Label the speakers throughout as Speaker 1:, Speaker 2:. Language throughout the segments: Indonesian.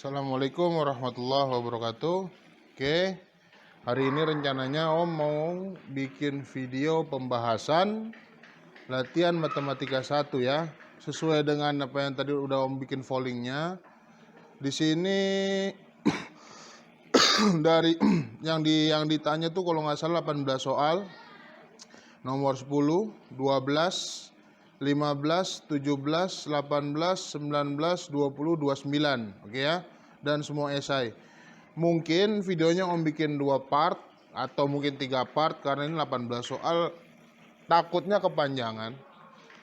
Speaker 1: Assalamualaikum warahmatullahi wabarakatuh. Oke, hari ini rencananya Om mau bikin video pembahasan latihan matematika 1 ya. Sesuai dengan apa yang tadi udah Om bikin pollingnya. Di sini dari yang ditanya tuh kalau nggak salah 18 soal. Nomor 10, 12, 15, 17, 18, 19, 20, 29. Oke ya. Dan semua esai. Mungkin videonya Om bikin 2 part atau mungkin 3 part karena ini 18 soal, takutnya kepanjangan.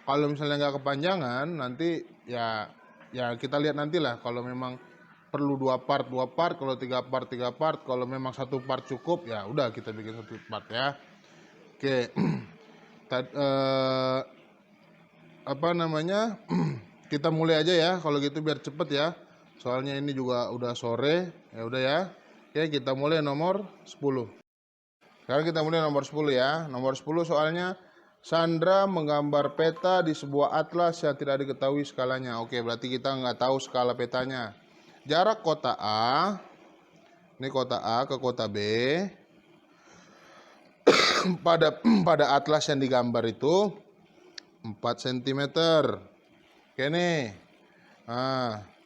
Speaker 1: Kalau misalnya nggak kepanjangan nanti ya kita lihat nantilah. Kalau memang perlu 2 part, kalau 3 part, 3 part. Kalau memang 1 part cukup ya udah kita bikin 1 part ya. Oke. Kita mulai aja ya kalau gitu biar cepet ya. Soalnya ini juga udah sore. Ya udah ya. Oke, kita mulai nomor 10. Sekarang kita mulai nomor 10 ya. Nomor 10 soalnya Sandra menggambar peta di sebuah atlas yang tidak diketahui skalanya. Oke, berarti kita nggak tahu skala petanya. Jarak kota A, ini kota A ke kota B, pada atlas yang digambar itu 4 cm. Oke nih. Nah,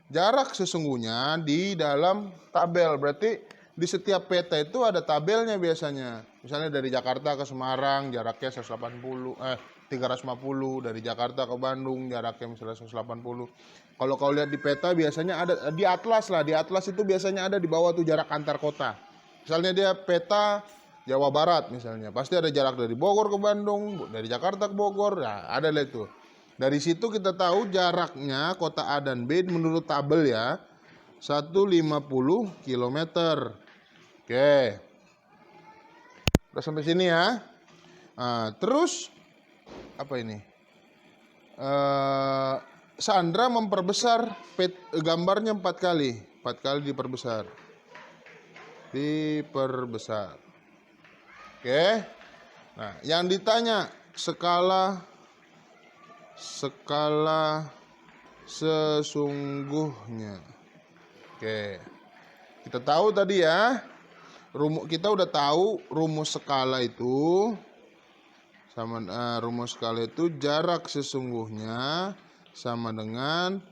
Speaker 1: jarak sesungguhnya di dalam tabel. Berarti di setiap peta itu ada tabelnya biasanya. Misalnya dari Jakarta ke Semarang jaraknya 350, dari Jakarta ke Bandung jaraknya misalnya 180. Kalau kau lihat di peta biasanya ada di atlas lah. Di atlas itu biasanya ada di bawah tuh jarak antar kota. Misalnya dia peta Jawa Barat misalnya, pasti ada jarak dari Bogor ke Bandung, dari Jakarta ke Bogor, nah, ada lah itu. Dari situ kita tahu jaraknya kota A dan B menurut tabel ya, 150 km. Oke, udah sampai sini ya. Nah, terus apa ini? Sandra memperbesar gambarnya 4 kali. 4 kali diperbesar. Oke. Nah, yang ditanya skala sesungguhnya. Oke. Kita tahu tadi ya. Kita udah tahu rumus skala itu jarak sesungguhnya sama dengan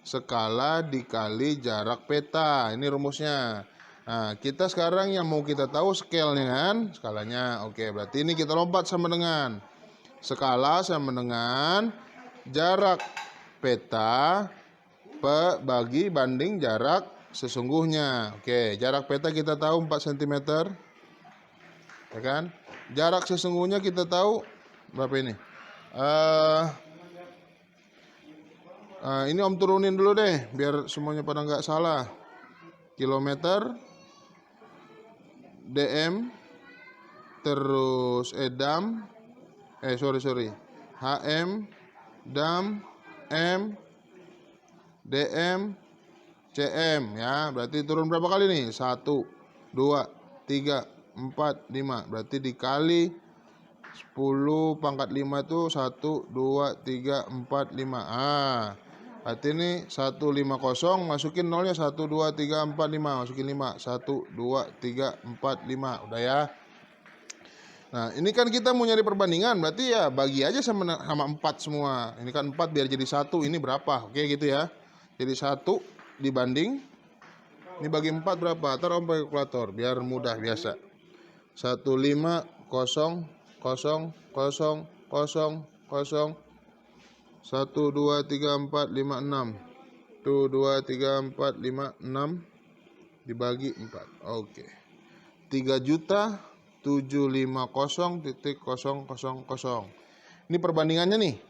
Speaker 1: skala dikali jarak peta. Ini rumusnya. Nah, kita sekarang yang mau kita tahu scale-nya kan, skalanya. Oke, berarti ini kita lompat sama dengan skala sama dengan jarak peta bagi banding jarak sesungguhnya. Oke, jarak peta kita tahu 4 cm. Ya kan? Jarak sesungguhnya kita tahu berapa ini? Ini Om turunin dulu deh biar semuanya pada nggak salah. Kilometer, DM, terus HM, dam, M, DM, CM ya. Berarti turun berapa kali nih? 1, 2, 3, 4, 5. Berarti dikali 10 pangkat 5 itu 1, 2, 3, 4, 5. Berarti ini 150, masukin nolnya 1, 2, 3, 4, 5. Masukin 5. 1, 2, 3, 4, 5. Udah ya. Nah, ini kan kita mau nyari perbandingan, berarti ya bagi aja sama 4 semua. Ini kan 4 biar jadi 1, ini berapa? Oke gitu ya. Jadi 1 dibanding, ini bagi 4 berapa? Taruh pakai kalkulator biar mudah biasa. 1, 5, 0, 0, 0, 0, 0. 1, 2, 3, 4, 5, 6. 1, 2, 3, 4, 5, 6 dibagi 4. Oke. 3.750.000. Ini perbandingannya nih.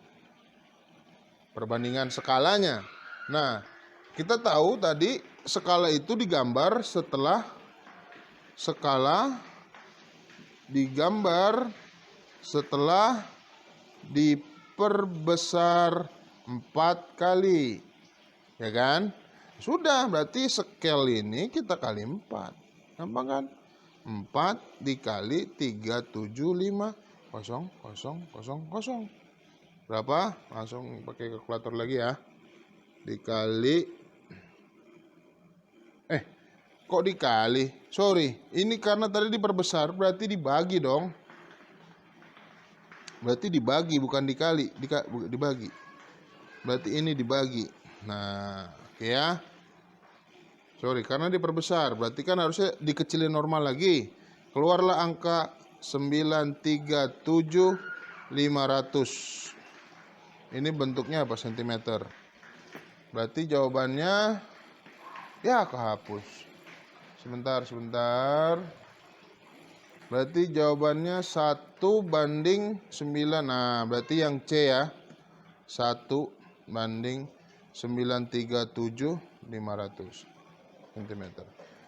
Speaker 1: Perbandingan skalanya. Nah, kita tahu tadi skala itu digambar setelah diperbesar 4 kali. Ya kan? Sudah, berarti scale ini kita kali 4. Gampang kan? 4 dikali 375.000. Berapa? Langsung pakai kalkulator lagi ya. Dikali Kok dikali? Sorry, ini karena tadi diperbesar, berarti dibagi dong. Berarti dibagi, bukan dikali. Dibagi. Berarti ini dibagi. Nah, oke ya. Sorry, karena diperbesar. Berarti kan harusnya dikecilin normal lagi. Keluarlah angka 937.500. Ini bentuknya apa? Sentimeter. Berarti jawabannya ya kehapus. Sebentar. Berarti jawabannya 1:9. Nah, berarti yang C ya. 1:937.500 cm.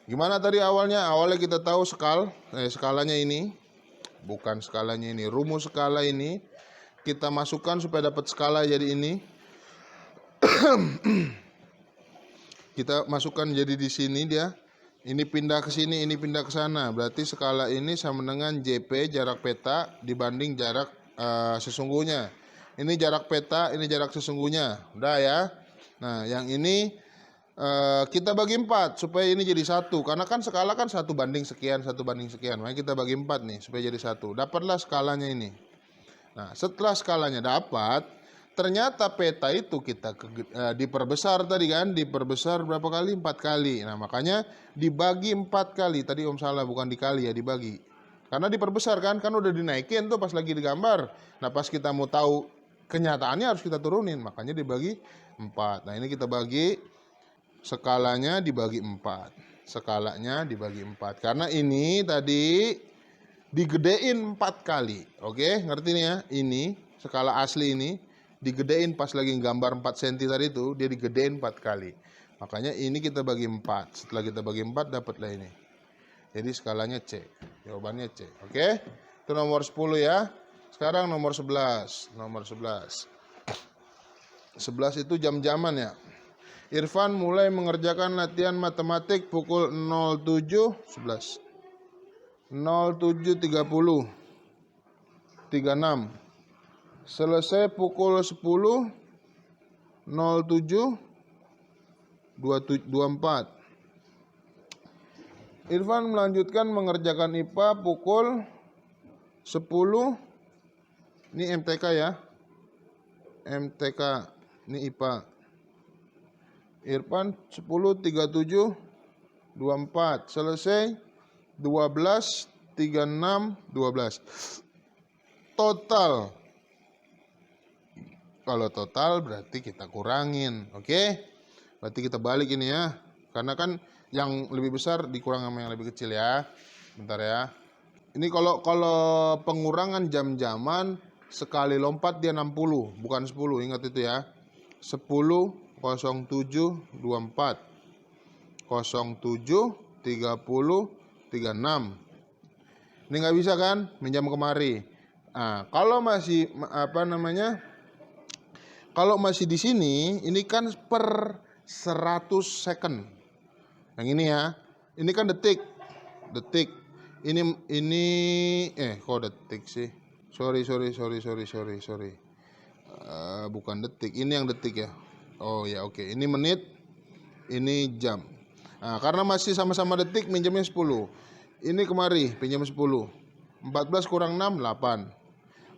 Speaker 1: Gimana tadi awalnya? Awalnya kita tahu skalanya ini. Bukan skalanya ini. Rumus skala ini kita masukkan supaya dapat skala jadi ini. Kita masukkan jadi di sini dia. Ini pindah ke sini, ini pindah ke sana. Berarti skala ini sama dengan JP, jarak peta, dibanding jarak sesungguhnya. Ini jarak peta, ini jarak sesungguhnya. Udah ya. Nah, yang ini kita bagi 4 supaya ini jadi 1. Karena kan skala kan 1:sekian, 1:sekian. Makanya kita bagi 4 nih supaya jadi 1. Dapatlah skalanya ini. Nah, setelah skalanya dapat, ternyata peta itu kita diperbesar tadi kan, diperbesar berapa kali? 4 kali. Nah, makanya dibagi 4 kali. Tadi Om salah, bukan dikali ya, dibagi. Karena diperbesar kan udah dinaikin tuh pas lagi digambar. Nah, pas kita mau tahu kenyataannya harus kita turunin, makanya dibagi 4. Nah, ini kita bagi, skalanya dibagi 4. Skalanya dibagi 4. Karena ini tadi digedein 4 kali. Oke, ngerti nih ya? Ini skala asli ini digedein pas lagi gambar 4 cm tadi itu, dia digedein 4 kali. Makanya ini kita bagi 4. Setelah kita bagi 4, dapatlah ini. Jadi skalanya C. Jawabannya C. Oke? Itu nomor 10 ya. Sekarang nomor 11. Nomor 11. 11 itu jam-jaman ya. Irfan mulai mengerjakan latihan matematik pukul 07.11. 07.30. 36. Selesai pukul 10.07.24. Irfan melanjutkan mengerjakan IPA pukul 10. Ini MTK ya. MTK ini IPA. Irfan 10.37.24. Selesai 12.36.12. Total. Kalau total berarti kita kurangin, oke? Berarti kita balik ini ya. Karena kan yang lebih besar dikurang sama yang lebih kecil ya. Bentar ya. Ini kalau pengurangan jam-jaman sekali lompat dia 60, bukan 10. Ingat itu ya. 10.07.24. 07.30.36. Ini nggak bisa kan? Minjam kemari. Nah, kalau masih kalau masih di sini, ini kan per 100 second. Yang ini ya. Ini kan detik. Ini kok detik sih? Sorry. Bukan detik. Ini yang detik ya. Oh ya, oke. Ini menit. Ini jam. Nah, karena masih sama-sama detik, minjamnya 10. Ini kemari, pinjam 10. 14 kurang 6, 8.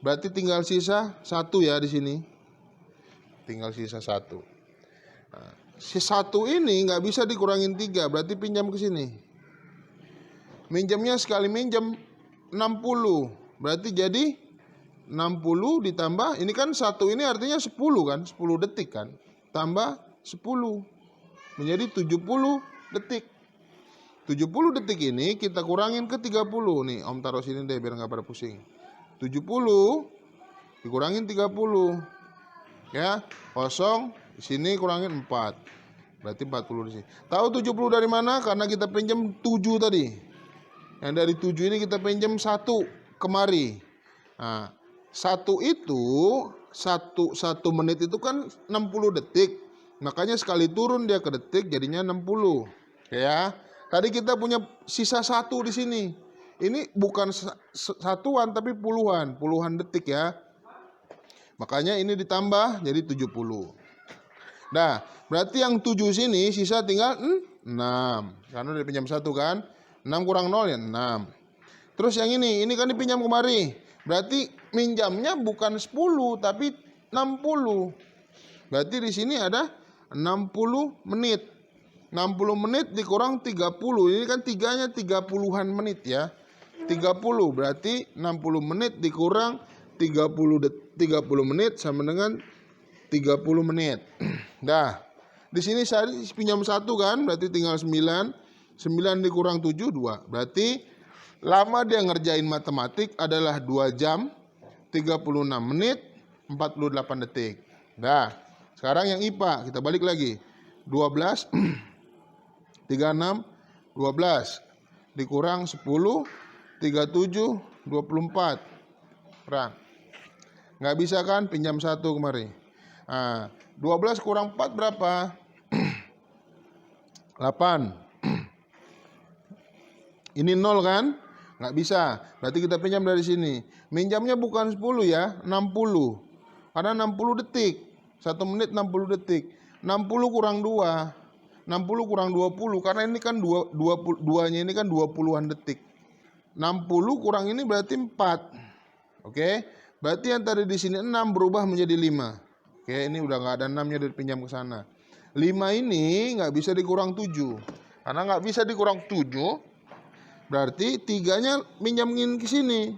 Speaker 1: Berarti tinggal sisa 1 ya di sini. Tinggal sisa 1. Nah, si 1 ini nggak bisa dikurangin 3, berarti pinjam ke sini. Minjamnya sekali minjam 60. Berarti jadi 60 ditambah, ini kan 1 ini artinya 10 kan, 10 detik kan. Tambah 10. Menjadi 70 detik. 70 detik ini kita kurangin ke 30. Nih, Om taruh sini deh biar nggak pada pusing. 70 dikurangin 30. Ya, kosong di sini kurangin 4. Berarti 40 di sini. Tahu 70 dari mana? Karena kita pinjam 7 tadi. Yang dari 7 ini kita pinjam 1 kemari. Nah, 1 menit itu kan 60 detik. Makanya sekali turun dia ke detik jadinya 60. Ya. Tadi kita punya sisa 1 di sini. Ini bukan satuan tapi puluhan detik ya. Makanya ini ditambah jadi 70. Nah, berarti yang 7 sini sisa tinggal 6. Karena udah dipinjam 1 kan. 6 kurang 0 ya 6. Terus yang ini kan dipinjam kemari. Berarti minjamnya bukan 10 tapi 60. Berarti di sini ada 60 menit. 60 menit dikurang 30. Ini kan tiganya 30-an menit ya. 30 berarti 60 menit dikurang 30 menit sama dengan 30 menit. Dah. Di sini saya pinjam 1 kan, berarti tinggal 9. 9 dikurang 7 2. Berarti lama dia ngerjain matematik adalah 2 jam 36 menit 48 detik. Dah. Sekarang yang IPA kita balik lagi. 12 36 12 dikurang 10 37 24. Kurang. Nggak bisa kan pinjam 1 kemari. Nah, 12 kurang 4 berapa? 8. Ini 0 kan? Nggak bisa. Berarti kita pinjam dari sini. Minjamnya bukan 10 ya, 60. Karena 60 detik. 1 menit 60 detik. 60 kurang 2. 60 kurang 20. Karena ini kan 2-nya ini kan 20-an detik. 60 kurang ini berarti 4. Oke? Berarti yang tadi di sini 6 berubah menjadi 5. Oke, ini udah nggak ada 6-nya dari pinjam ke sana. 5 ini nggak bisa dikurang 7. Karena nggak bisa dikurang 7, berarti 3-nya minjamin ke sini.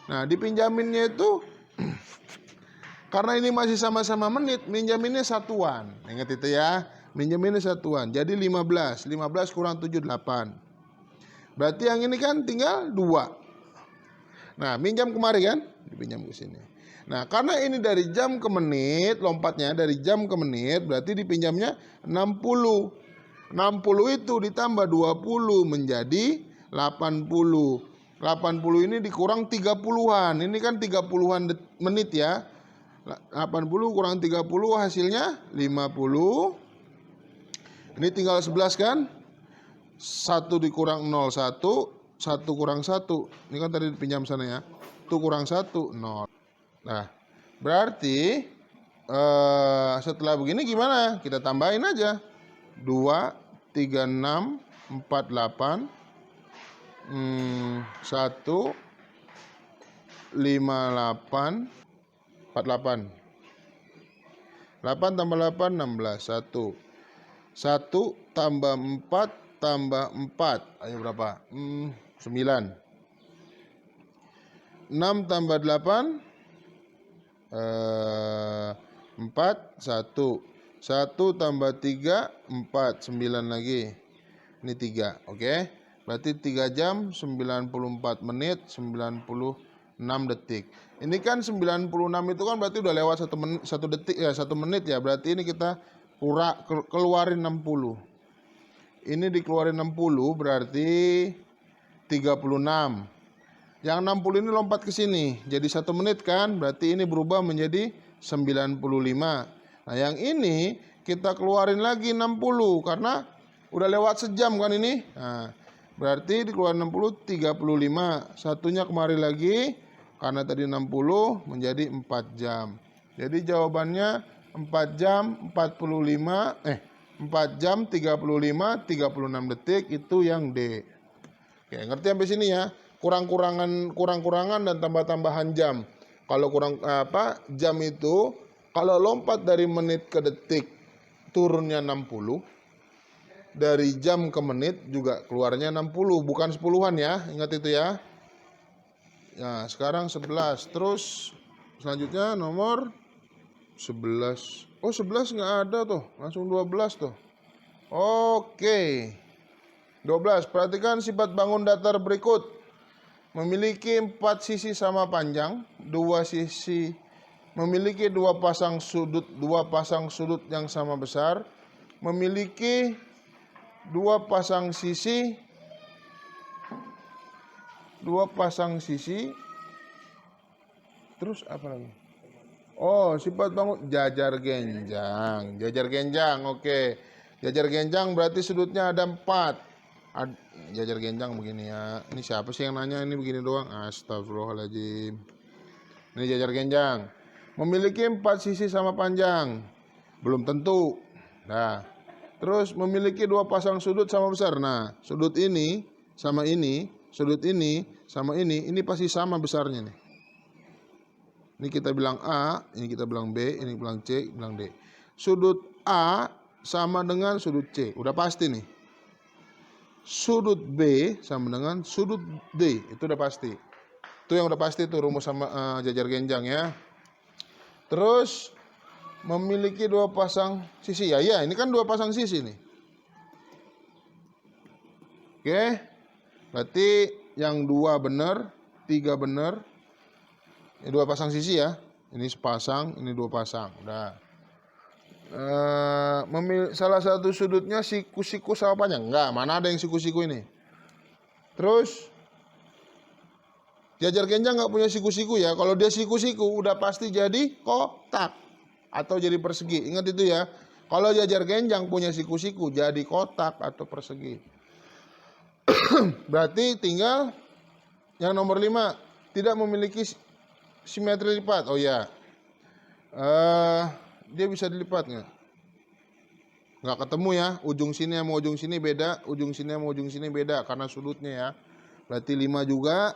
Speaker 1: Nah, dipinjaminnya itu karena ini masih sama-sama menit, minjaminnya satuan. Ingat itu ya, minjaminnya satuan. Jadi 15. 15 kurang 7, 8. Berarti yang ini kan tinggal 2. Nah, minjam kemari kan? Dipinjam ke sini. Nah, karena ini dari jam ke menit, lompatnya dari jam ke menit, berarti dipinjamnya 60. 60 itu ditambah 20 menjadi 80. 80 ini dikurang 30-an. Ini kan 30-an menit ya. 80 kurang 30 hasilnya 50. Ini tinggal 11 kan? 1 dikurang 0, 1. 1 kurang 1. Ini kan tadi dipinjam sana ya. 1 kurang 1, 0. Nah, berarti setelah begini gimana? Kita tambahin aja. 2, 3, 6, 4, 8, 1, 5, 8, 48. 8 tambah 8, 16. 1. 1 tambah 4 tambah 4. Ayo berapa? 9. 6 tambah 8, 4, 1. 1 tambah 3, 4. 9 lagi. Ini 3, oke? Berarti 3 jam, 94 menit, 96 detik. Ini kan 96 itu kan berarti udah lewat 1 detik ya, 1 menit ya. Berarti ini kita keluarin 60. Ini dikeluarin 60 berarti 36. Yang 60 ini lompat ke sini. Jadi 1 menit kan? Berarti ini berubah menjadi 95. Nah, yang ini kita keluarin lagi 60 karena udah lewat sejam kan ini. Nah, berarti dikeluarin 60 35. Satunya kemari lagi karena tadi 60 menjadi 4 jam. Jadi jawabannya 4 jam 4 jam 35 36 detik itu yang D. Oke, ngerti sampai sini ya? Kurang-kurangan dan tambah-tambahan jam. Kalau jam itu kalau lompat dari menit ke detik turunnya 60. Dari jam ke menit juga keluarnya 60, bukan 10-an ya. Ingat itu ya. Nah, sekarang 11. Terus selanjutnya nomor 11. Oh, 11 nggak ada tuh. Langsung 12 tuh. Oke. 12. Perhatikan sifat bangun datar berikut. Memiliki 4 sisi sama panjang, 2 sisi memiliki 2 pasang sudut yang sama besar, memiliki 2 pasang sisi terus apa lagi? Oh, sifat bangun jajar genjang. Oke. Jajar genjang berarti sudutnya ada 4. Jajar genjang begini ya. Ini siapa sih yang nanya ini begini doang? Astagfirullahaladzim. Ini jajar genjang. Memiliki 4 sisi sama panjang. Belum tentu. Nah, Terus memiliki dua pasang sudut sama besar. Nah, sudut ini sama ini, sudut ini sama ini pasti sama besarnya nih. Ini kita bilang A, ini kita bilang B, ini bilang C, bilang D. Sudut A sama dengan sudut C, udah pasti nih. Sudut B sama dengan sudut D, itu udah pasti. Itu yang udah pasti tuh rumus sama jajar genjang ya. Terus memiliki dua pasang sisi. Ya, ini kan dua pasang sisi nih. Oke. Berarti yang 2 benar, 3 benar. Ini 2 pasang sisi ya. Ini sepasang, ini 2 pasang. Udah. Salah satu sudutnya siku-siku sama panjang. Enggak, mana ada yang siku-siku ini. Terus jajar genjang nggak punya siku-siku ya. Kalau dia siku-siku udah pasti jadi kotak atau jadi persegi. Ingat itu ya. Kalau jajar genjang punya siku-siku jadi kotak atau persegi. Berarti tinggal yang nomor 5 tidak memiliki simetri lipat. Oh ya. Dia bisa dilipat nggak? Nggak ketemu ya. Ujung sini sama ujung sini beda. Ujung sini sama ujung sini beda karena sudutnya ya. Berarti 5 juga.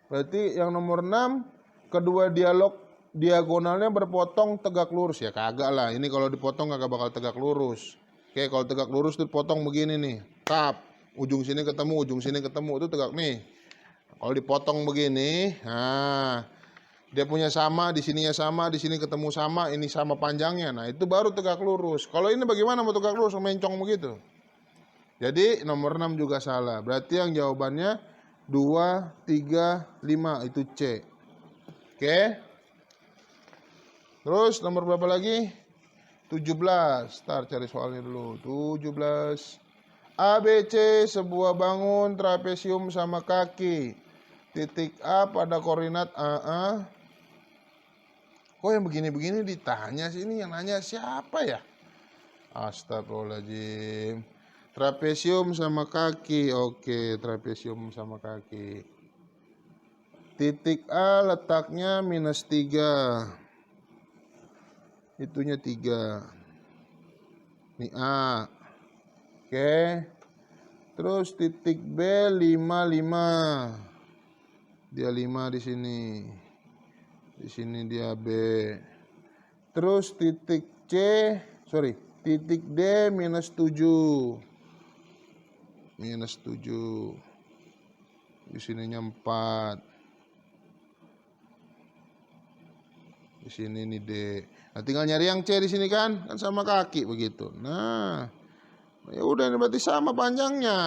Speaker 1: Berarti yang nomor 6 kedua diagonalnya berpotong tegak lurus ya. Kagak lah. Ini kalau dipotong kagak bakal tegak lurus. Oke, kalau tegak lurus tuh potong begini nih. Tap. Ujung sini ketemu, ujung sini ketemu, itu tegak nih. Kalau dipotong begini, nah dia punya sama, di sininya sama, di sini ketemu sama, ini sama panjangnya. Nah itu baru tegak lurus. Kalau ini bagaimana mau tegak lurus, mencong begitu. Jadi nomor 6 juga salah. Berarti yang jawabannya 2, 3, 5 itu C. Oke. Terus nomor berapa lagi? 17. Ntar cari soalnya dulu. 17. ABC sebuah bangun trapesium sama kaki. Titik A pada koordinat AA. Kok yang begini-begini ditanya sih, ini yang nanya siapa ya? Astagfirullahaladzim. Trapesium sama kaki. Oke, trapesium sama kaki. Titik A letaknya -3. Itunya 3. Ini A. Oke. Terus titik B 5. Dia 5 di sini. Di sini dia B. Terus titik titik D -7. -7. Di sininya 4. Di sini ini D. Nah, tinggal nyari yang C di sini kan sama kaki begitu. Nah, ya udah ini berarti sama panjangnya.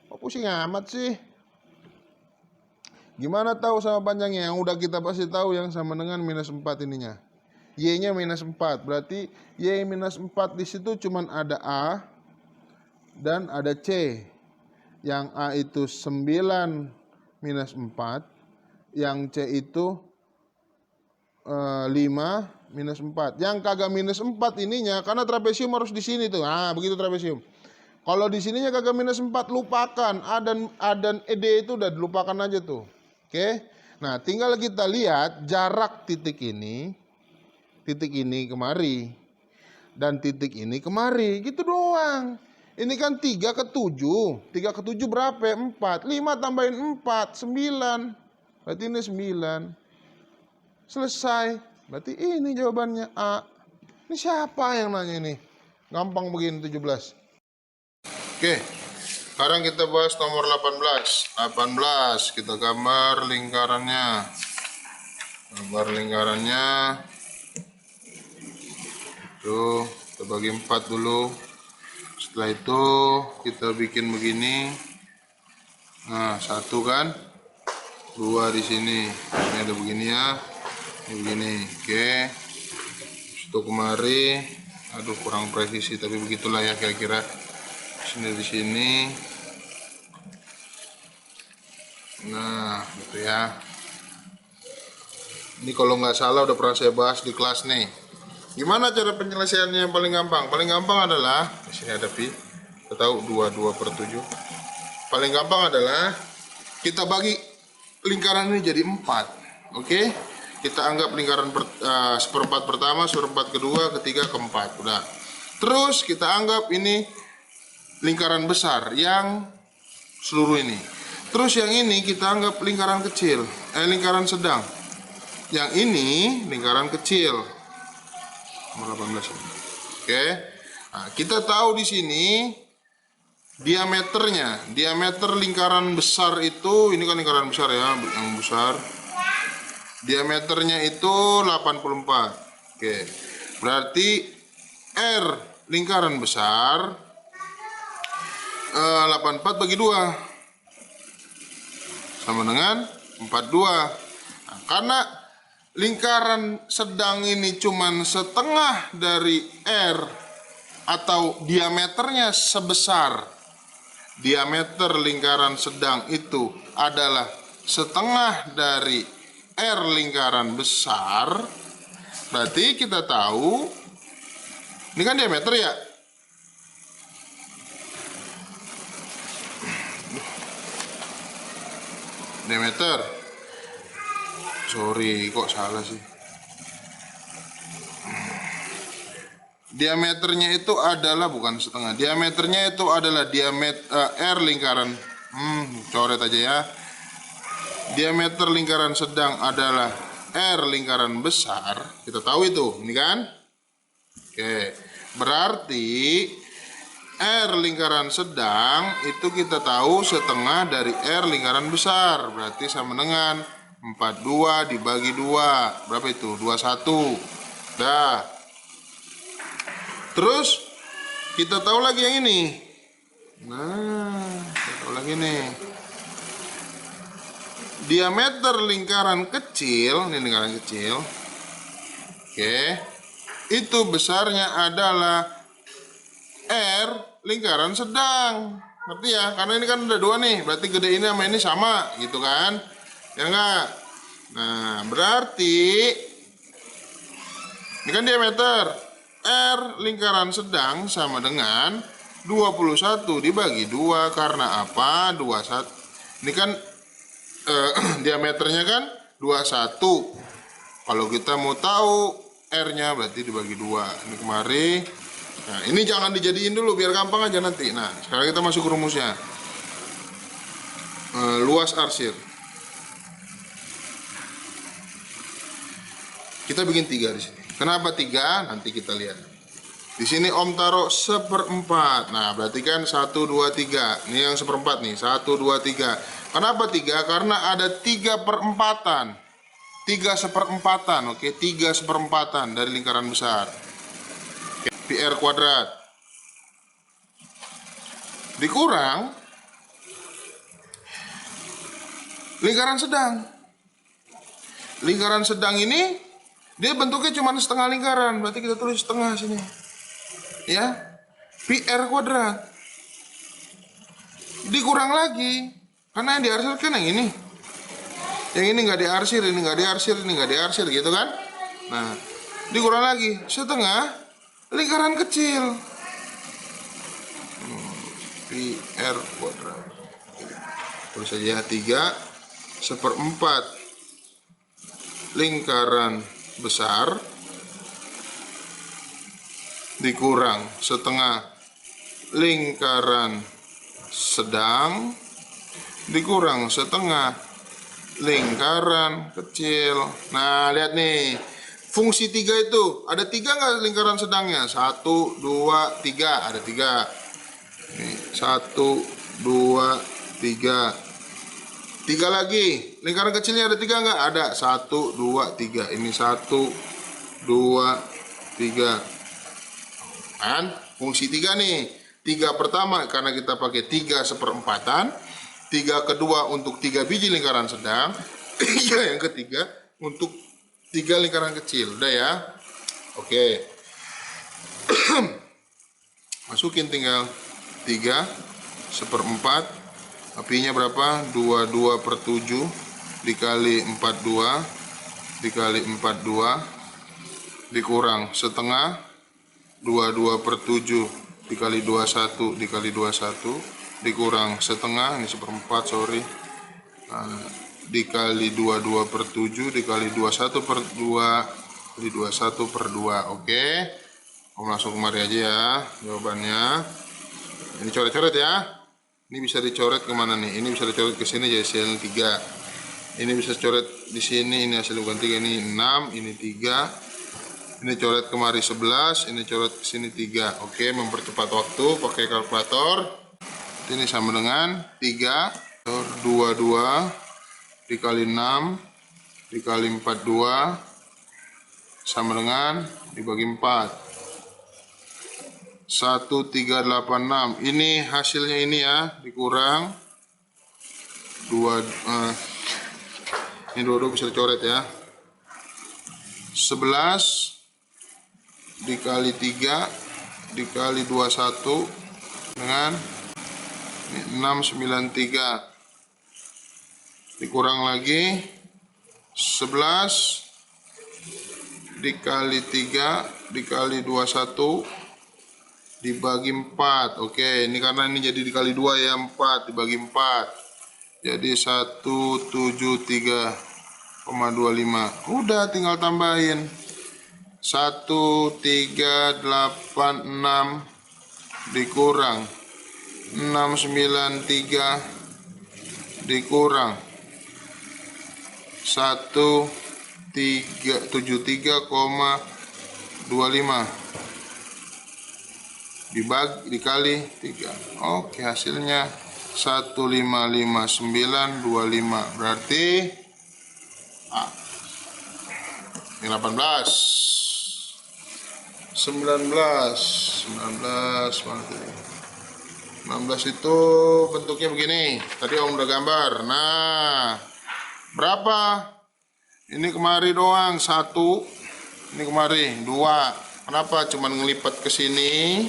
Speaker 1: Kok pusing amat sih? Gimana tahu sama panjangnya? Yang udah kita pasti tahu yang sama dengan -4 ininya. Y-nya -4. Berarti Y -4 di situ cuman ada A dan ada C. Yang A itu 9 -4, yang C itu 5 -4. Yang kagak -4 ininya karena trapesium harus di sini tuh. Nah, begitu trapesium. Kalau di sininya kagak -4 lupakan. A dan D itu udah dilupakan aja tuh. Oke. Nah, tinggal kita lihat jarak titik ini kemari dan titik ini kemari, gitu doang. Ini kan 3 ke 7. 3 ke 7 berapa? 4. 5 tambahin 4, 9. Berarti ini 9. Selesai. Berarti ini jawabannya A. Ini siapa yang nanya ini? Gampang begini 17. Oke. Sekarang kita bahas nomor 18. 18 kita gambar lingkarannya. Gambar lingkarannya. Tuh, kita bagi 4 dulu. Setelah itu kita bikin begini. Nah, 1 kan? 2 di sini. Ini ada begini ya. Ini begini. Oke. Itu kemari. Aduh, kurang presisi tapi begitulah ya kira-kira. Sini di sini. Nah, gitu ya. Ini kalau nggak salah udah pernah saya bahas di kelas nih. Gimana cara penyelesaiannya yang paling gampang? Paling gampang adalah, di sini ada pi, kita tahu 2/7. Paling gampang adalah kita bagi lingkaran ini jadi 4. Oke? Kita anggap lingkaran seperempat pertama, seperempat kedua, ketiga, keempat. Udah. Terus kita anggap ini lingkaran besar yang seluruh ini. Terus yang ini kita anggap lingkaran kecil, lingkaran sedang. Yang ini lingkaran kecil. Nomor 18 ini. Oke. Nah, kita tahu di sini diameternya. Diameter lingkaran besar itu, ini kan lingkaran besar ya, yang besar. Diameternya itu 84. Oke. Berarti R lingkaran besar 84 bagi 2 sama dengan 42. Nah, karena lingkaran sedang ini cuman setengah dari R atau diameternya sebesar, diameter lingkaran sedang itu adalah setengah dari R lingkaran besar, berarti kita tahu ini kan diameter ya. Diameter. Sorry, kok salah sih. Diameternya itu adalah bukan setengah. Diameternya itu adalah diameter R lingkaran. Coret aja ya. Diameter lingkaran sedang adalah R lingkaran besar. Kita tahu itu, ini kan? Oke. Berarti R lingkaran sedang itu kita tahu setengah dari R lingkaran besar. Berarti sama dengan 42 dibagi 2. Berapa itu? 21. Dah. Terus kita tahu lagi yang ini. Nah, kita tahu lagi nih. Diameter lingkaran kecil, ini lingkaran kecil. Oke. Itu besarnya adalah R lingkaran sedang. Ngerti ya? Karena ini kan udah 2 nih. Berarti gede ini sama ini sama gitu kan? Ya enggak? Nah, berarti ini kan diameter R lingkaran sedang sama dengan 21 dibagi 2. Karena apa? 21. Ini kan diameternya kan 21. Kalau kita mau tahu R-nya berarti dibagi 2. Ini kemari. Nah, ini jangan dijadiin dulu biar gampang aja nanti. Nah, sekarang kita masuk ke rumusnya. Luas arsir. Kita bikin 3 di sini. Kenapa 3? Nanti kita lihat. Di sini Om taruh 1/4. Nah, berarti kan 1, 2, 3. Ini yang 1/4 nih. 1, 2, 3. Kenapa 3? Karena ada 3 perempatan. 3 seperempatan, oke? 3 seperempatan dari lingkaran besar. PR kuadrat dikurang lingkaran sedang. Lingkaran sedang ini dia bentuknya cuma setengah lingkaran, berarti kita tulis setengah sini ya. PR kuadrat dikurang lagi karena yang diarsir kan yang ini. Yang ini nggak diarsir, ini nggak diarsir, ini nggak diarsir gitu kan. Nah, dikurang lagi setengah lingkaran kecil. PR kuadrat. Terus saja 3 seperempat lingkaran besar dikurang setengah lingkaran sedang dikurang setengah lingkaran kecil. Nah, lihat nih. Fungsi 3 itu, ada 3 nggak lingkaran sedangnya? 1, 2, 3, ada 3. Nih, 1, 2, 3. 3 lagi. Lingkaran kecilnya ada 3 nggak? Ada. 1, 2, 3. Ini 1, 2, 3. Kan? Fungsi 3 nih. 3 pertama karena kita pakai 3 seperempatan. 3 kedua untuk 3 biji lingkaran sedang. 3 yang ketiga untuk 3 lingkaran kecil. Udah ya. Oke. Masukin tinggal 3 seperempat. Apinya berapa? 22/7 dikali 42 dikali 42 dikurang setengah 22/7 dikali 21 dikali 21 dikurang setengah, ini seperempat, sorry. Dikali 22/7 dikali 21/2 dikali 21/2. Oke. Om langsung kemari aja ya jawabannya. Ini coret-coret ya. Ini bisa dicoret kemana nih? Ini bisa dicoret ke sini jadi hasil 3. Ini bisa coret di sini, ini hasil bukan 3, ini 6, ini 3. Ini coret kemari 11, ini coret ke sini 3. Oke, mempercepat waktu pakai kalkulator. Ini sama dengan 3 22 dikali 6 dikali 42 sama dengan dibagi 4. 1386. Ini hasilnya ini ya, dikurang 2 ini 22 bisa dicoret ya. 11 dikali 3 dikali 21 dengan 693. Dikurang lagi 11 dikali 3 dikali 21 dibagi 4. Oke, ini karena ini jadi dikali 2 ya, 4 dibagi 4. Jadi 173,25. Udah tinggal tambahin. 1386 dikurang 693 dikurang 1373,25 dikali 3. Oke, hasilnya 155925. Berarti ini 18 19 itu bentuknya begini. Tadi Om udah gambar. Nah, berapa? Ini kemari doang 1. Ini kemari 2. Kenapa? Cuman ngelipat ke sini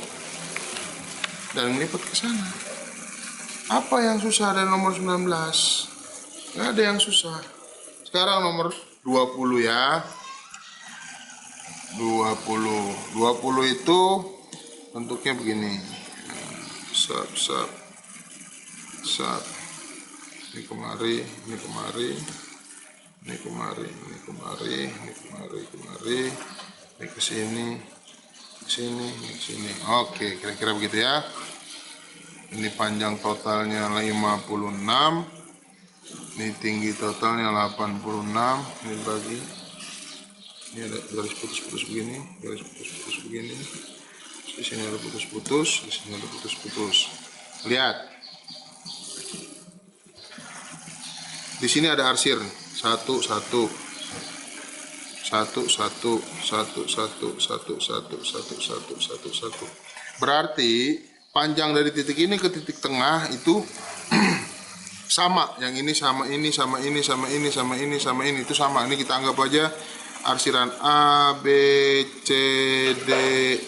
Speaker 1: dan ngelipat ke sana. Apa yang susah dari nomor 19? Nggak ada yang susah. Sekarang nomor 20 ya. 20 itu bentuknya begini. Sap. Ini kemari, ini kemari, ini kemari, ini kemari, ini kemari, ini ke sini, ini ke sini. Oke, kira-kira begitu ya. Ini panjang totalnya 56. Ini tinggi totalnya 86. Ini bagi. Ini ada garis putus-putus begini, garis putus-putus begini. Di sini ada putus-putus, di sini ada putus-putus. Lihat. Di sini ada arsir 1 1 1 1 1 1 1 1 1. Berarti panjang dari titik ini ke titik tengah itu sama. Yang ini sama ini sama ini sama ini sama ini sama ini itu sama. Ini kita anggap aja arsiran A, B, C, D,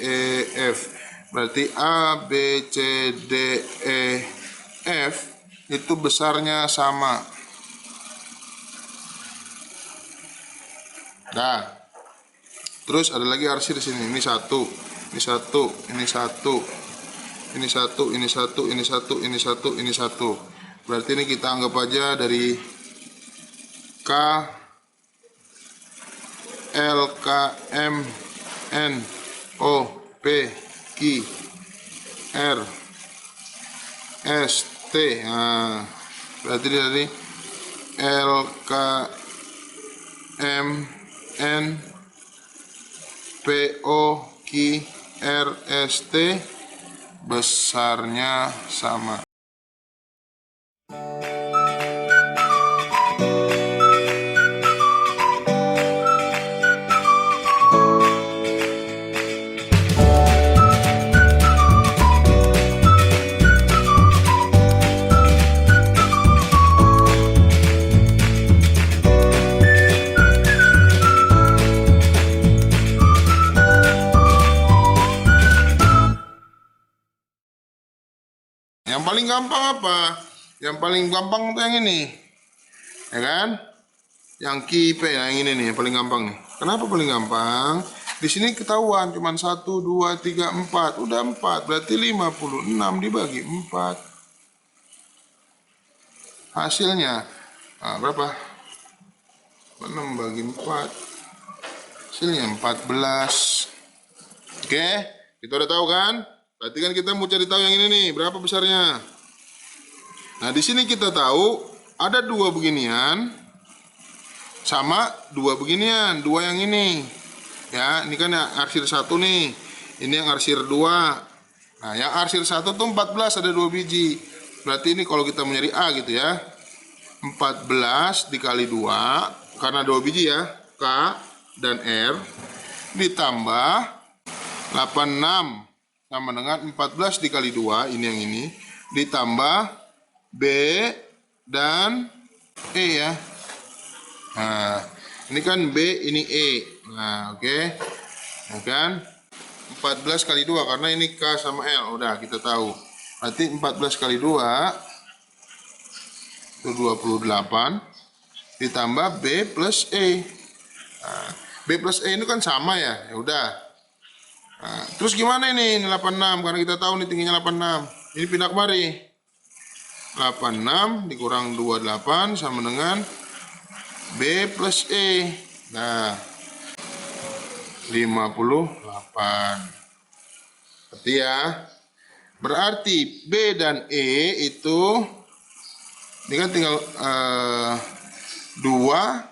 Speaker 1: E, F. Berarti A, B, C, D, E, F itu besarnya sama. Nah, terus ada lagi arsir di sini. Ini 1, ini 1, ini 1, ini 1, ini 1, ini 1, ini 1, ini 1. Berarti ini kita anggap aja dari K, L, K, M, N, O, P, Q, R, S, T. Nah, berarti dari L, K, M, N, P, O, Q, R, S, T besarnya sama. Yang paling gampang apa? Yang paling gampang tuh yang ini, ya kan? Yang KIP, yang ini nih, yang paling gampang nih. Kenapa paling gampang? Di sini ketahuan cuman 1, 2, 3, 4. Udah 4, berarti 56 dibagi 4. Hasilnya, nah, berapa? 6 bagi 4. Hasilnya 14. Oke, kita udah tahu kan? Berarti kan kita mau cari tahu yang ini nih, berapa besarnya. Nah, di sini kita tahu ada dua beginian sama dua beginian, dua yang ini. Ya, ini kan yang arsir 1 nih. Ini yang arsir 2. Nah, yang arsir 1 tuh 14, ada 2 biji. Berarti ini kalau kita mau nyari A gitu ya. 14 dikali 2 karena 2 biji ya, K dan R, ditambah 86 sama dengan 14 dikali 2, ini yang ini, ditambah B dan E ya. Nah, ini kan B, ini E. Nah, oke. Nah, kan 14 kali 2 karena ini K sama L. Udah kita tahu. Berarti 14 kali 2 itu 28 ditambah B plus E. Nah, B plus E ini kan sama ya. Ya udah. Nah, terus gimana ini 86 karena kita tahu nih tingginya 86. Ini pindah kemari. 86 dikurang 28 sama dengan B plus E. Nah, 58. Berarti ya. Berarti B dan E itu ini kan tinggal 2.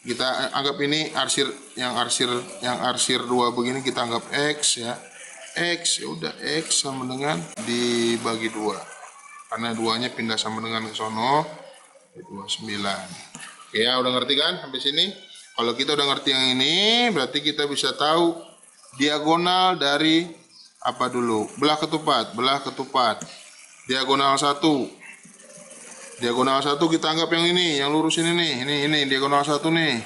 Speaker 1: Kita anggap ini yang arsir 2 begini kita anggap X ya. X ya udah X sama dengan dibagi 2. Karena 2-nya pindah sama dengan ke sono 29. Oke ya, udah ngerti kan sampai sini? Kalau kita udah ngerti yang ini, berarti kita bisa tahu diagonal dari apa dulu? Belah ketupat. Diagonal 1. Diagonal 1 kita anggap yang ini, yang lurus ini nih. Ini diagonal 1 nih.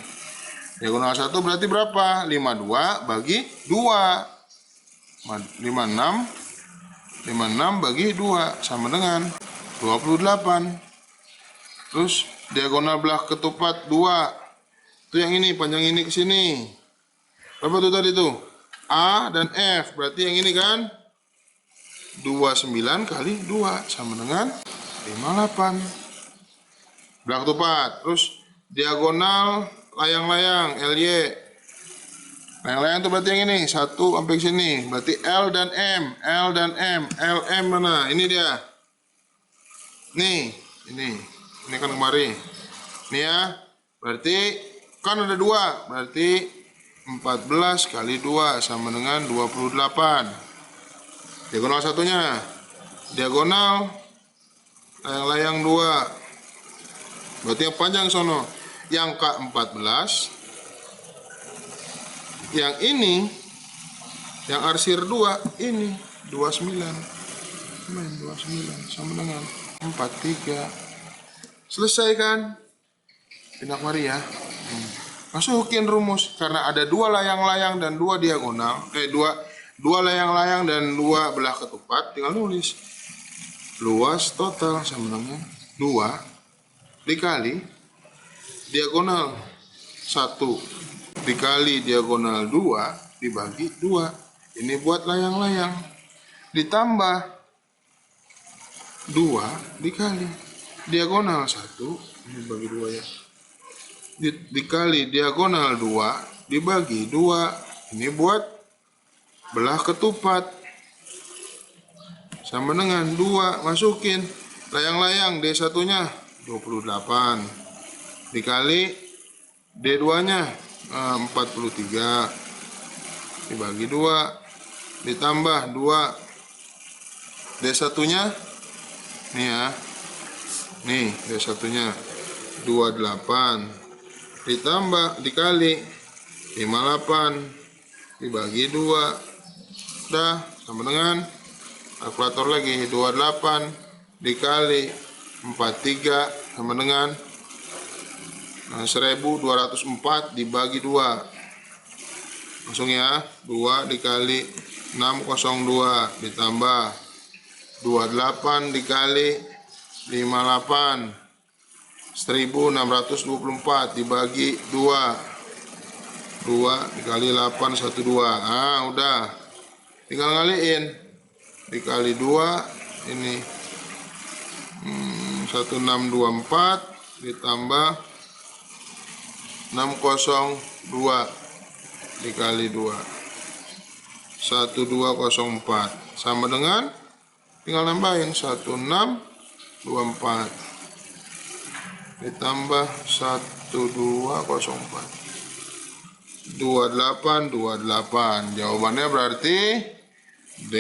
Speaker 1: Diagonal 1 berarti berapa? 52 bagi 2. 56 bagi 2 sama dengan 28. Terus diagonal belah ketupat 2. Itu yang ini, panjang ini ke sini. Berapa tuh tadi tuh? A dan F. Berarti yang ini kan 29 kali 2 sama dengan 58. Belah ketupat. Terus diagonal layang-layang LY. Layang-layang itu berarti yang ini 1 sampai sini. Berarti L dan M. LM mana? Ini dia. Nih, ini kan kemari. Nih ya. Berarti kan ada 2. Berarti 14 kali 2 sama dengan 28. Diagonal satunya. Diagonal layang-layang 2. Berarti yang panjang sono. Yang K14. Yang ini, yang arsir 2, ini 29. 29 sama dengan 43. Selesai kan? Pindah mari ya. Masukin rumus karena ada 2 layang-layang dan 2 diagonal. Dua layang-layang dan 2 belah ketupat, tinggal nulis. Luas total sama dengan 2 dikali diagonal 1 dikali diagonal 2 dibagi 2. Ini buat layang-layang. Ditambah 2 dikali diagonal 1 dibagi 2 ya. Dikali diagonal 2 dibagi 2. Ini buat belah ketupat. Sama dengan 2. Masukin layang-layang D1-nya 28 dikali D2-nya 43 dibagi 2 ditambah 2 D1-nya nih ya. Nih D1-nya 28 ditambah dikali 58 dibagi 2. Dah sama dengan kalkulator lagi 28 dikali 43 sama dengan 1204 dibagi 2. Langsung ya, 2 dikali 602 ditambah 28 dikali 58 1624 dibagi 2. 2 dikali 8 12. Ah, udah. Tinggal ngaliin. Dikali 2 ini 1624 ditambah 602 dikali 2. 1204 sama dengan, tinggal nambahin 1624 ditambah 1204 2828. Jawabannya berarti D.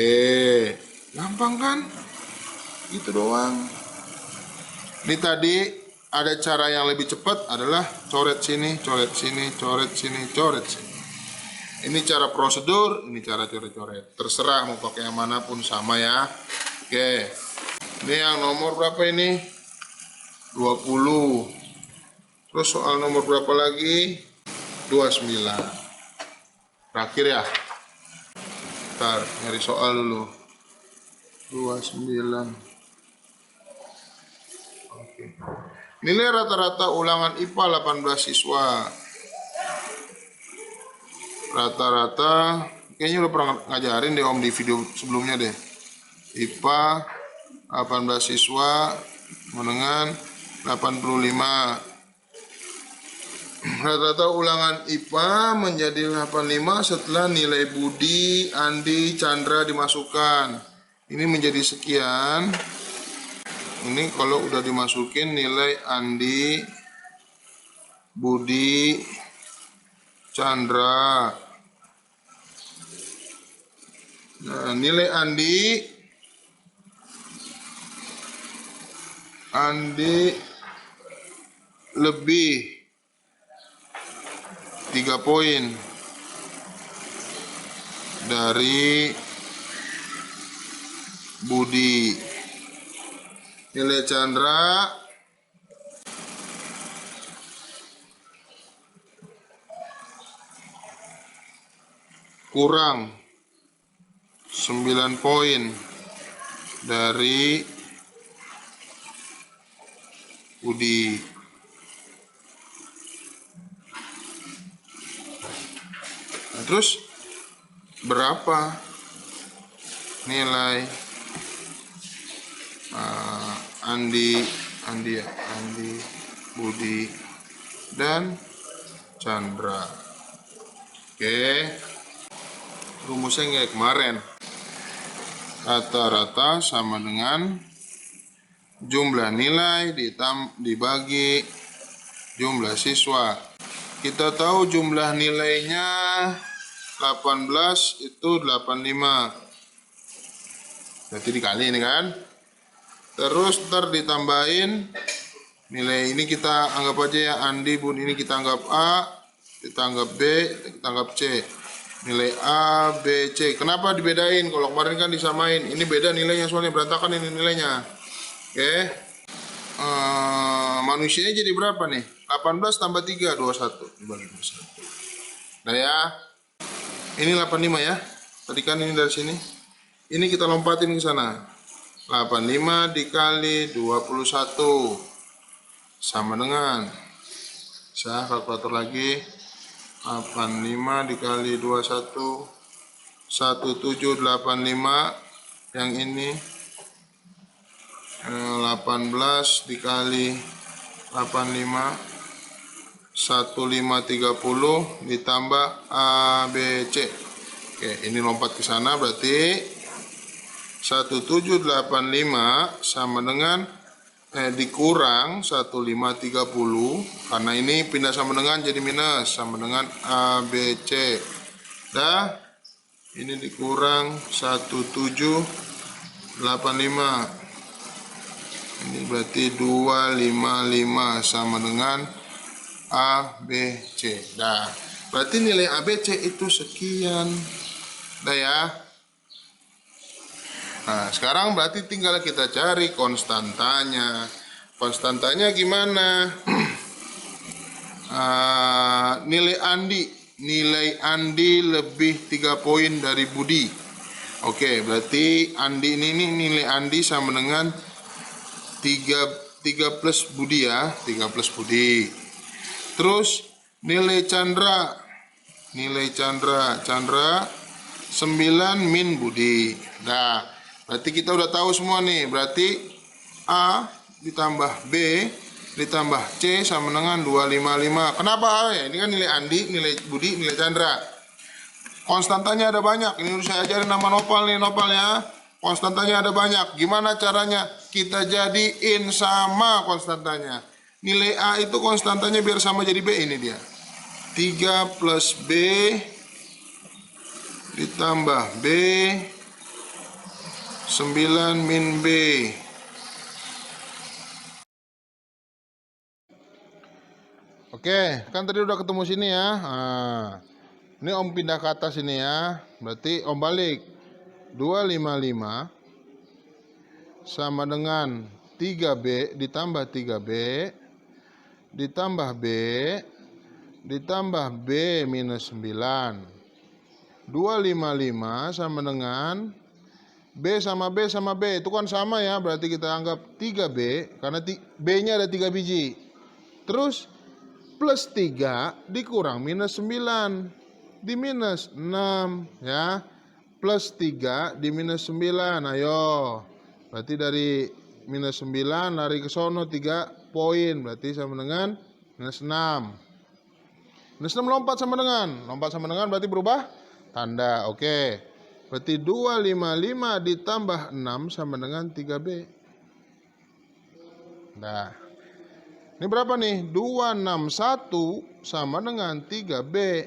Speaker 1: Gampang kan? Gitu doang. Ini tadi ada cara yang lebih cepat adalah coret sini, coret sini, coret sini, coret sini. Ini cara prosedur, ini cara coret-coret. Terserah mau pakai yang manapun sama ya. Oke. Ini yang nomor berapa ini? 20. Terus soal nomor berapa lagi? 29. Terakhir ya. Ntar nyari soal dulu. 29. Oke. Nilai rata-rata ulangan IPA 18 siswa. Rata-rata kayaknya udah pernah ngajarin deh Om di video sebelumnya deh. IPA 18 siswa dengan 85. Rata-rata ulangan IPA menjadi 85 setelah nilai Budi, Andi, Chandra dimasukkan. Ini menjadi sekian. Ini kalau udah dimasukin nilai Andi, Budi, Chandra. Nah, nilai Andi lebih 3 poin dari Budi. Nilai Chandra kurang 9 poin dari Budi. Nah, terus berapa nilai Andi, Budi, dan Chandra? Oke, rumusnya kayak kemarin. Rata-rata sama dengan jumlah nilai dibagi jumlah siswa. Kita tahu jumlah nilainya 18 itu 85. Berarti dikali ini kan. Terus ntar ditambahin nilai ini, kita anggap aja ya Andi, Bun, ini kita anggap A, kita anggap B, kita anggap C. Nilai A, B, C. Kenapa dibedain? Kalau kemarin kan disamain. Ini beda nilainya soalnya, berantakan ini nilainya. Oke. Manusianya jadi berapa nih? 18 tambah 3, 21. Dibagi 21. Nah ya. Ini 85 ya. Tadi kan ini dari sini. Ini kita lompatin ke sana. 85 dikali 21 sama dengan, saya kalkulator lagi, 85 dikali 21 1785. Yang ini 18 dikali 85 1530 ditambah A, B, C. Oke, ini lompat ke sana, berarti 1785 sama dengan dikurang 1530, karena ini pindah sama dengan jadi minus, sama dengan A, B, C. Dah, ini dikurang 1785. Ini berarti 255 sama dengan A, B, C. Dah, berarti nilai A, B, C itu sekian. Dah ya. Nah, sekarang berarti tinggal kita cari konstantanya. Konstantanya gimana? Nilai Andi lebih 3 poin dari Budi. Oke, berarti Andi ini nilai Andi sama dengan 3 plus Budi ya, 3 plus Budi. Terus nilai Chandra 9 min Budi. Nah, berarti kita udah tahu semua nih. Berarti A ditambah B ditambah C sama dengan 255. Kenapa A ya? Ini kan nilai Andi, nilai Budi, nilai Chandra. Konstantanya ada banyak. Ini udah saya ajarin nama Nopal nih, Nopal ya. Konstantanya ada banyak. Gimana caranya? Kita jadiin sama konstantanya. Nilai A itu konstantanya biar sama jadi B, ini dia. 3 plus B ditambah B 9 min B. Oke, kan tadi udah ketemu sini ya. Nah, ini Om pindah ke atas ini ya. Berarti Om balik. 255 sama dengan 3B ditambah 3B ditambah B ditambah B minus 9. 255 sama dengan B sama B sama B. Itu kan sama ya. Berarti kita anggap 3B karena B-nya ada 3 biji. Terus plus 3 dikurang minus 9 di minus 6 ya. Plus 3 di minus 9. Ayo. Berarti dari minus 9 lari ke sono 3 poin. Berarti sama dengan minus 6. Minus 6 lompat sama dengan berarti berubah tanda. Oke. Berarti 255 ditambah 6 sama dengan 3B. Nah. Ini berapa nih? 261 sama dengan 3B.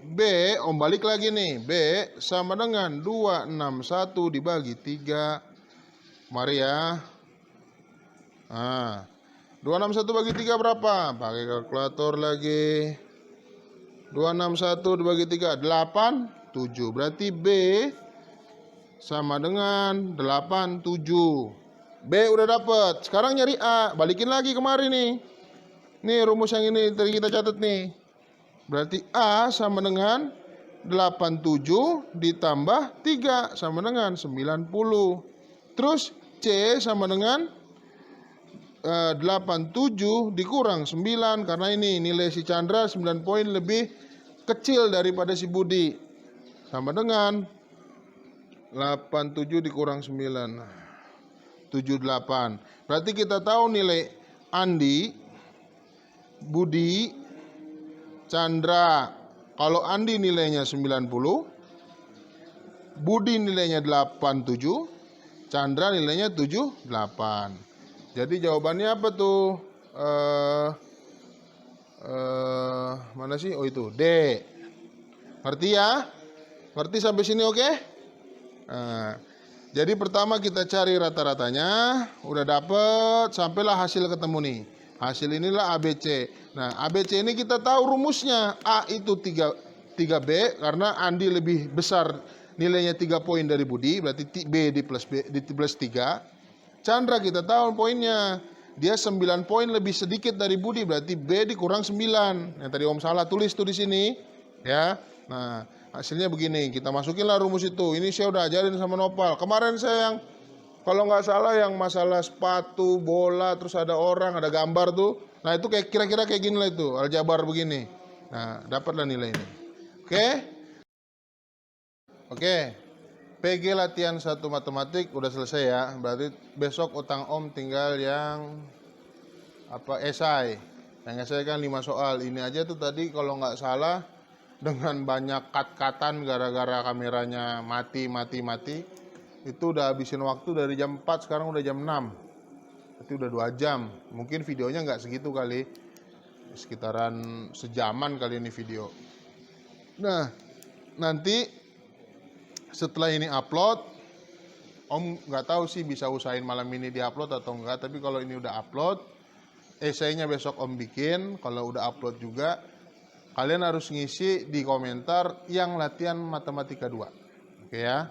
Speaker 1: B, Om balik lagi nih. B sama dengan 261 dibagi 3. Mari ya. Nah, 261 bagi 3 berapa? Pakai kalkulator lagi. 261 dibagi 3, 87. Berarti B sama dengan 87. B udah dapet. Sekarang nyari A. Balikin lagi kemari nih. Nih rumus yang ini tadi kita catat nih. Berarti A sama dengan 87 ditambah 3 sama dengan 90. Terus C sama dengan 87 dikurang 9. Karena ini nilai si Chandra 9 poin lebih kecil daripada si Budi. Sama dengan 87 dikurang 9. 78. Berarti kita tahu nilai Andi, Budi, Chandra. Kalau Andi nilainya 90, Budi nilainya 87, Chandra nilainya 78. Jadi jawabannya apa tuh? Mana sih? Oh itu, D. Ngerti ya? Ngerti sampai sini oke? Nah, jadi pertama kita cari rata-ratanya, udah dapet, sampailah hasil ketemu nih. Hasil inilah ABC. Nah, ABC ini kita tahu rumusnya. A itu 3B karena Andi lebih besar nilainya 3 poin dari Budi, berarti B di plus 3. Chandra kita tahu poinnya. Dia 9 poin lebih sedikit dari Budi, berarti B dikurang 9. Yang tadi Om salah tulis tuh di sini, ya. Nah, hasilnya begini, kita masukinlah rumus itu. Ini saya udah ajarin sama Nopal. Kemarin saya yang, kalau nggak salah yang masalah sepatu, bola, terus ada orang, ada gambar tuh. Nah itu kayak kira-kira kayak gini lah itu, aljabar begini. Nah dapatlah nilai ini. Oke. PG latihan 1 matematik udah selesai ya. Berarti besok utang Om tinggal yang esai. Yang esai kan 5 soal. Ini aja tuh tadi kalau nggak salah dengan banyak cut-cutan gara-gara kameranya mati. Itu udah habisin waktu dari jam 4, sekarang udah jam 6. Berarti udah 2 jam. Mungkin videonya nggak segitu kali. Sekitaran sejaman kali ini video. Nah, nanti setelah ini upload, Om nggak tahu sih bisa usahain malam ini di-upload atau enggak. Tapi kalau ini udah upload, esainya besok Om bikin. Kalau udah upload juga, kalian harus ngisi di komentar yang latihan matematika 2. Oke ya.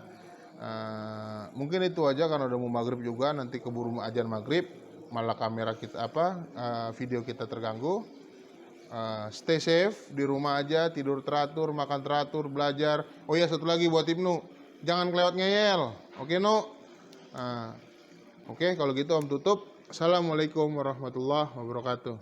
Speaker 1: Mungkin itu aja karena udah mau maghrib juga. Nanti keburu ajan maghrib, malah kamera kita video kita terganggu. Stay safe di rumah aja, tidur teratur, makan teratur, belajar. Oh ya, satu lagi buat Ibnu, jangan kelewat ngeyel. Oke No? Oke, kalau gitu Om tutup. Assalamualaikum warahmatullahi wabarakatuh.